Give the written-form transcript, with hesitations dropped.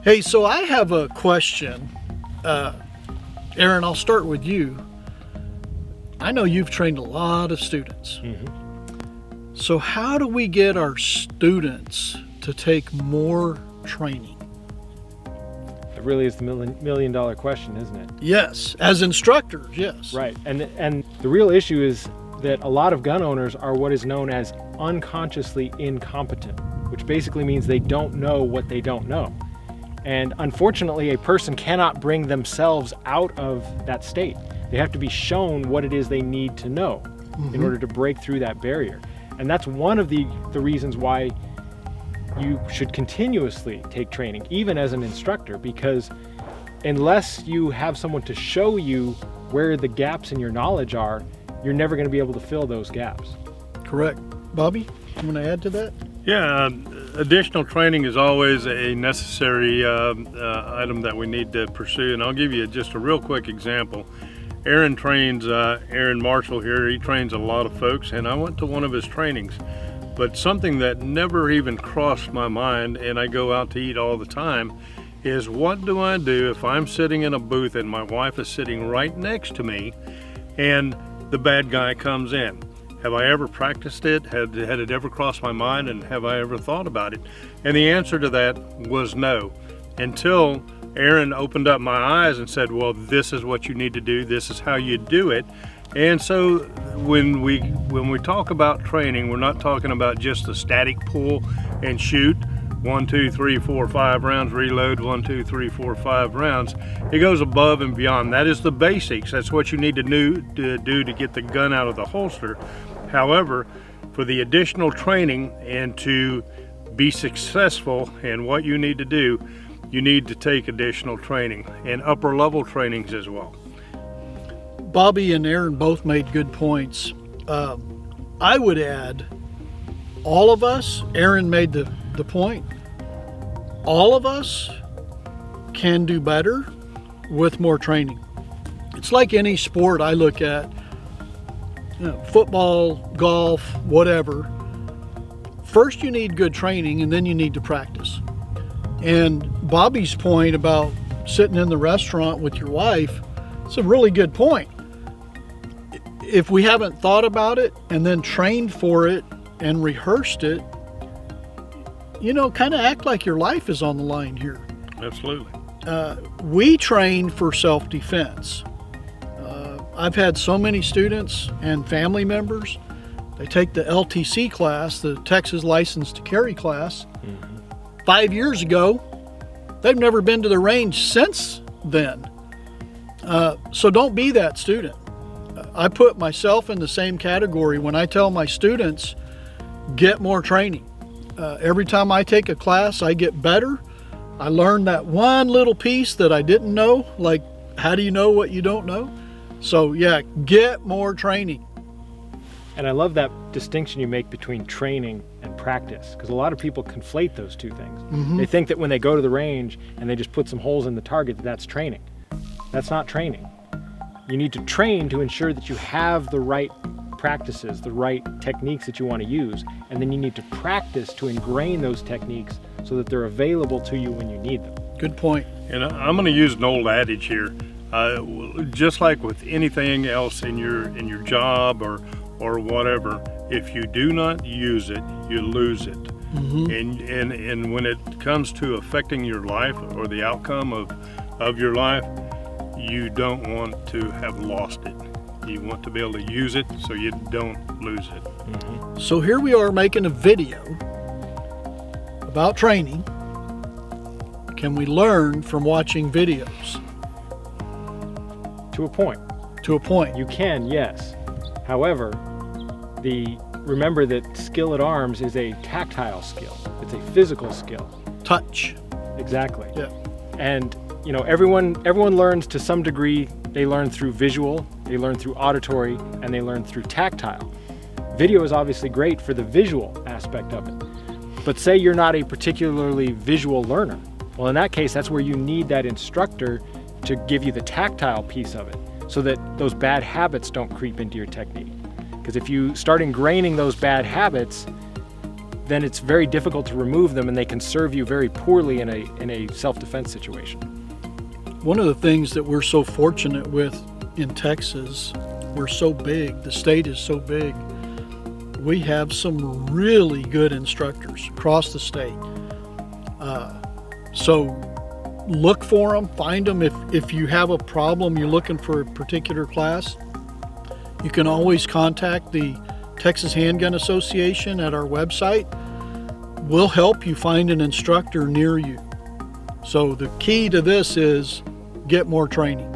Hey, so I have a question. Aaron, I'll start with you. I know you've trained a lot of students. Mm-hmm. So how do we get our students to take more training? It really is the million dollar question, isn't it? Yes, as instructors, yes. Right, and the real issue is that a lot of gun owners are what is known as unconsciously incompetent, which basically means they don't know what they don't know. And unfortunately, a person cannot bring themselves out of that state. They have to be shown what it is they need to know in order to break through that barrier. And that's one of the reasons why you should continuously take training, even as an instructor, because unless you have someone to show you where the gaps in your knowledge are, you're never going to be able to fill those gaps. Correct. Bobby, you want to add to that? Yeah, additional training is always a necessary item that we need to pursue. And I'll give you just a real quick example. Aaron trains, Aaron Marshall here, he trains a lot of folks, and I went to one of his trainings. But something that never even crossed my mind, and I go out to eat all the time, is what do I do if I'm sitting in a booth and my wife is sitting right next to me and the bad guy comes in? Have I ever practiced it? Had it ever crossed my mind, and have I ever thought about it? And the answer to that was no, until Aaron opened up my eyes and said, well, this is what you need to do. This is how you do it. And so when we talk about training, we're not talking about just the static pull and shoot, 1, 2, 3, 4, 5 rounds, reload, 1, 2, 3, 4, 5 rounds. It goes above and beyond. That is the basics. That's what you need to do to get the gun out of the holster. However, for the additional training and to be successful in what you need to do, you need to take additional training and upper level trainings as well. Bobby and Aaron both made good points. I would add, all of us, Aaron made the point, all of us can do better with more training. It's like any sport I look at, football, golf, whatever. First you need good training, and then you need to practice. And Bobby's point about sitting in the restaurant with your wife, it's a really good point. If we haven't thought about it and then trained for it and rehearsed it, kind of act like your life is on the line here. Absolutely. We train for self-defense. I've had so many students and family members, they take the LTC class, the Texas License to Carry class, 5 years ago. They've never been to the range since then. So don't be that student. I put myself in the same category when I tell my students, get more training. Every time I take a class, I get better. I learn that one little piece that I didn't know, like how do you know what you don't know? So yeah, get more training. And I love that distinction you make between training and practice, because a lot of people conflate those two things. They think that when they go to the range and they just put some holes in the target, that's training. That's not training. You need to train to ensure that you have the right practices, the right techniques that you want to use, and then you need to practice to ingrain those techniques so that they're available to you when you need them. Good point. And I'm going to use an old adage here. Just like with anything else in your job or whatever, if you do not use it, you lose it. And when it comes to affecting your life or the outcome of your life, you don't want to have lost it. You want to be able to use it so you don't lose it. So here we are making a video about training. Can we learn from watching videos? To a point. To a point. You can, yes. However, remember that skill at arms is a tactile skill. It's a physical skill. Touch. Exactly. Yeah. And everyone learns to some degree. They learn through visual, they learn through auditory, and they learn through tactile. Video is obviously great for the visual aspect of it. But say you're not a particularly visual learner. Well, in that case, that's where you need that instructor to give you the tactile piece of it so that those bad habits don't creep into your technique. Because if you start ingraining those bad habits, then it's very difficult to remove them, and they can serve you very poorly in a self-defense situation. One of the things that we're so fortunate with in Texas, we're so big, the state is so big, we have some really good instructors across the state. So look for them, find them. If you have a problem, you're looking for a particular class, you can always contact the Texas Handgun Association at our website. We'll help you find an instructor near you. So the key to this is get more training.